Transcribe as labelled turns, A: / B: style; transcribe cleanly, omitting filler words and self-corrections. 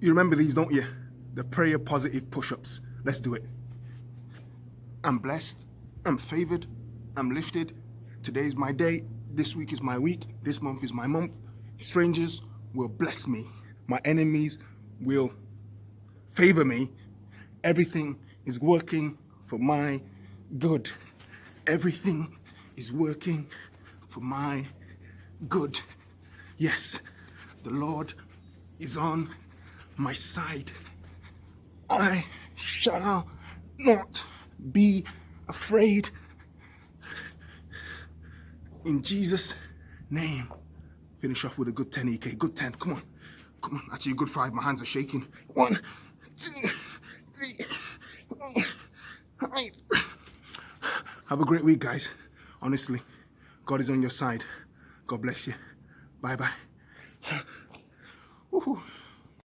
A: You remember these, don't you? The prayer positive push-ups. Let's do it. I'm blessed. I'm favored. I'm lifted. Today's my day. This week is my week. This month is my month. Strangers will bless me. My enemies will favor me. Everything is working for my good. Everything is working for my good. Yes, the Lord is on my side. I shall not be afraid. In Jesus' name. Finish off with a good 10, EK. Good 10. Come on. Come on. Actually, a good 5. My hands are shaking. 1, 2, 3. Have a great week, guys. Honestly, God is on your side. God bless you. Bye-bye.